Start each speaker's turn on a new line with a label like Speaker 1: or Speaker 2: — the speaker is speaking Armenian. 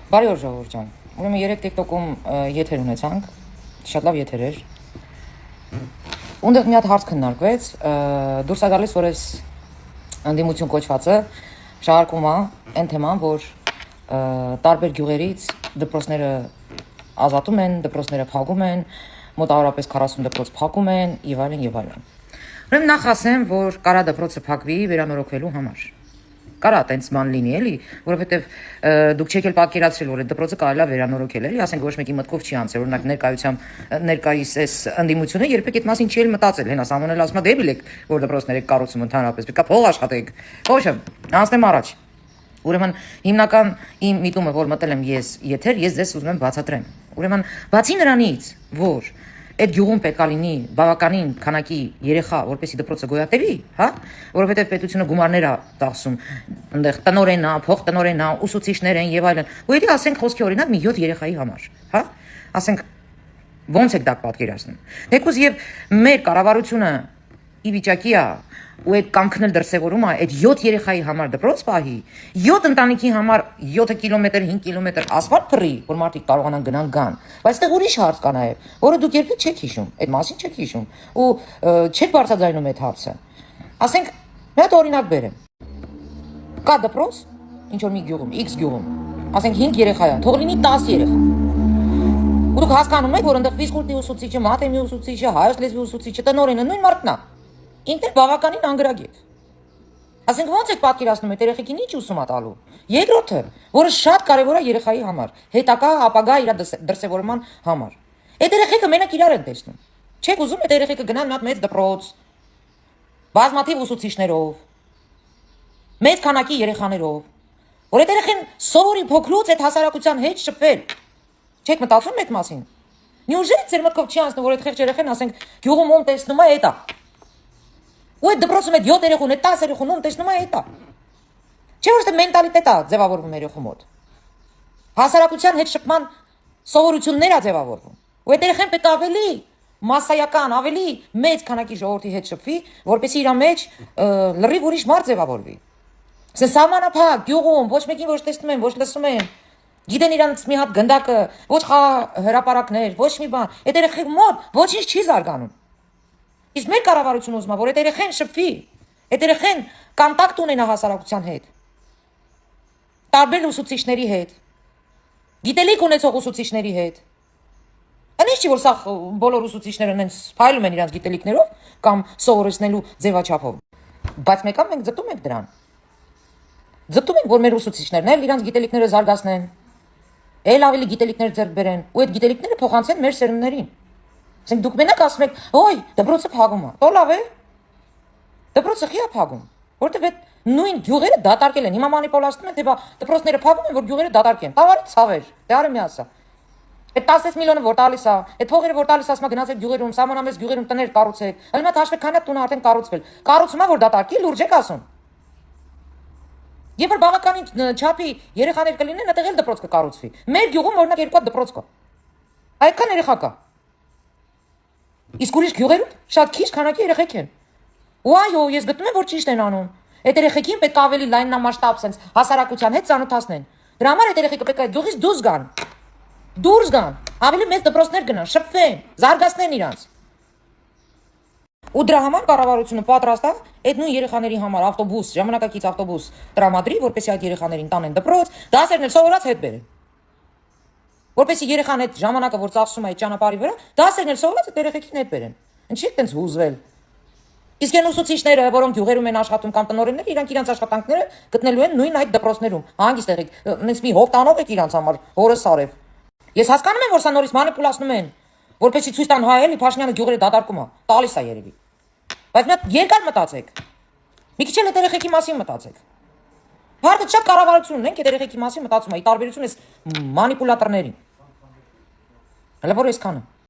Speaker 1: Բարի օր ժողովուրդ ջան։ Ուրեմն 3 TikTok-ում եթեր ունեցանք, շատ լավ եթեր էր։ Ունդեղ մի հատ հարց քննարկվեց, դուրս է գալիս, որ այս ընդդիմություն կոչվածը շարքում է այն թեման, որ տարբեր գյուղերից դպրոցները ազատում են, դպրոցները փակում են, մոտավորապես 40 դպրոց փակում են եւ այլն եւ այլն։ Ուրեմն նախ ասեմ, որ կարա դպրոցը փակվի վերանորոգվելու համար։ Կարա տենց բան լինի էլի, որովհետև դուք չեք էլ պատկերացրել, որ այդ դպրոցը կարելի է վերանորոգել էլի, ասենք ոչ մեկի մտքով չի անցել, օրինակ ներկայիս այս ընդդիմությունը երբեք այդ մասին չի էլ մտածել, հենա Սամոնել ասում է դեբիլ եք, որ դպրոցներ եք կառուցում ընդհանրապես, պետք է փող աշխատեք։ Ոչ, անցնեմ առաջ։ Ուրեմն հիմնական իմ միտումը, որ մտել եմ ես եթեր, ես ձեզ ուզում եմ բացատրեմ։ Ուրեմն բացի նրանից, որ այդ գյուղում պետք է լինի բավականին քանակի երեխա, որպեսզի դպրոցը գոյատևի, հա, որովհետև պետությունը գումարներ է տասում, այնտեղ տնօրենն է, փոխտնօրենն է, ուսուցիչներ են եւ այլն։ Ու եթե ասենք խոսքի օրինակ մի 7 երեխայի համար, հա, ասենք ո՞նց եք դա պատկերացնում։ Թեկուզ եւ մեր կառավարությունը ի վիճակի է ու այդ կամքն էլ դրսևորում է այդ 7 երեխայի համար դպրոց պահի, 7 ընտանիքի համար 7 կիլոմետր, 5 կիլոմետր ասֆալտ փռի, որ մարդիկ կարողանան գնան գան։ Բայց այդտեղ ուրիշ հարց կա նաև, որը դուք երբեք չեք հիշում, այդ մասին չեք հիշում ու չեք բարձրաձայնում այդ հարցը։ Ասենք, մի հատ օրինակ բերեմ։ Կա դպրոց, ինչ որ մի գյուղում, X գյուղում, ասենք 5 երեխա է, թող լինի 10 երեխա։ Ու դուք հասկանում եք, որ այնտեղ ֆիզկուլտուրի ուսուցիչը, մաթեմատիկայի ուսուցիչը, հայոց լեզվի ուսուցիչը, տնօրենը նույն մարդն է։ Ինքն բավականին անգրագետ։ Ասենք ո՞նց եք պատկերացնում այդ երեխեքին ինչ ուսում է տալու։ Երկրորդը, որը շատ կարևոր է երեխայի համար, հետակա ապագա իր դրսևորման համար։ Այդ երեխեքը մենակ իրար են տեսնում։ Չեք ուզում այդ երեխեքը գնան մի հատ մեծ դպրոց, բազմաթիվ ուսուցիչներով, մեծ քանակի երեխաներով, որ այդ երեխեն սովորի փոքրուց այդ հասարակության հետ շփվել։ Չեք մտածում այդ մասին։ Նույնիսկ ձեր մտքով չի անցնում, որ այդ խեղճ երեխեն, ասենք, գյուղում ում տեսնում է էտա։ Ու այդ դպրոցում այդ 7 երեխուն, այդ 10 երեխուն ում տեսնում է էտա։ Չէ՞ որ դա մենտալիտետ է ձևավորվում երեխու մոտ։ Հասարակության հետ շփման սովորություններ է ձևավորվում։ Ու այդ երեխեն պետք է ավելի մասսայական, ավելի մեծ քանակի ժողովրդի հետ շփվի, որպեսզի իր մեջ լրիվ ուրիշ մարդ ձևավորվի։ Սահմանափակ գյուղում ոչ մեկին ոչ տեսնում են, ոչ լսում են։ Գիտեն իրանց մի հատ գնդակը, ոչ հրապարակներ, ոչ մի բան։ Այդ երեխեք մոտ ոչինչ չի զարգանում։ Իսկ մեր կառավարությունը ուզում է, որ այդ երեխեն շփվի, այդ երեխեն կոնտակտ ունենա հասարակության հետ, տարբեր ուսուցիչների հետ, գիտելիք ունեցող ուսուցիչների հետ։ Այնիշ չի, որ սա բոլոր ուսուցիչները նենց փայլում են իրանց գիտելիքներով կամ սովորեցնելու ձևաչափով։ Բայց մեկ մենք ձգտում ենք դրան։ Ձգտում ենք, որ մեր ուսուցիչներն էլ իրանց գիտելիքները զարգացնեն, էլ ավելի գիտելիքներ ձեռք բերեն, ու այդ գիտելիքները փոխանցեն մեր սերունդներին։ Ասենք դուք մենակ ասում եք, «Ոյ, դպրոցը փակում է»։ Տո լավ է։ Դպրոցը խի է փակում, որտեղ այդ նույն գյուղերը դատարկել են։ Հիմա մանիպուլացնում են, թե դպրոցները փակում են, որ գյուղերը դատարկեն։ Տավարի ցավեր, դե արի մի ասա։ Այդ 16 միլիոնը որ տալիս է, այդ փողերը որ տալիս ասում է գնացեք գյուղերում, սահմանամեծ գյուղերում տներ կառուցեք։ Այլ մատ հաշվեք, քանի տուն արդեն կառուցվել։ Կառուցումա որ դատարկի, լուրջ եք ասում։ Երբ որ բավականին չափի երեխաներ կլինեն, այդտեղ էլ դպրոց կկառուցվի։ Մեր գյուղում օրինակ 2 հատ դպրոց կա։ Այդքան երեխա կա։ Իսկ ուրիշ գյուղերում շատ քիչ քանակի երեխեք են։ Ու այո, ես գտնում եմ, որ ճիշտ են անում։ Այդ երեխեքին պետք է ավելի լայնամասշտաբ sense հասարակության հետ ծանոթացնեն։ Դրա համար այդ երեխեքը պետք է գյուղից դուրս գան։ Դուրս գան, ավելի մեծ դպրոցներ գնան, շփվեն, զարգացնեն իրանց։ Ու դրա համար կառավարությունը պատրաստ է այդ նույն երեխաների համար ավտոբուս, ժամանակակից ավտոբուս տրամադրի, որպեսզի այդ երեխաներին տանեն դպրոց, դասերն էլ սովորած հետ բերեն։ Որպեսզի երեխան այդ ժամանակը, որ ծախսում է այդ ճանապարհի վրա, դասերն էլ սովորած այդ երեխեքին հետ բերեն։ Ինչի՞ է տենց հուզվել։ Իսկ այն ուսուցիչները, որոնք գյուղերում են աշխատում կամ տնօրենները, իրանց աշխատանքները գտնելու են նույն այդ դպրոցներում։ Հանգիստ եղեք, նենց մի հոգ տանող եք իրանց համար, հորս արև։ Ես հասկանում եմ, որ սա նորից մանիպուլացնում են, որպեսզի ցույց տան հայ էլի Փաշինյանը գյուղերը դատարկում է, տալիս է երևի։ Բայց մի հատ երկար մտածեք։ Մի քիչ էլ այդ երեխեքի մասին մտածեք։ Հարցը շատ կառավարություն ունենք այդ երեխեքի մասին մտածում է, ի տարբերություն էս մանիպուլատորների։ Հələ որ այսքանը։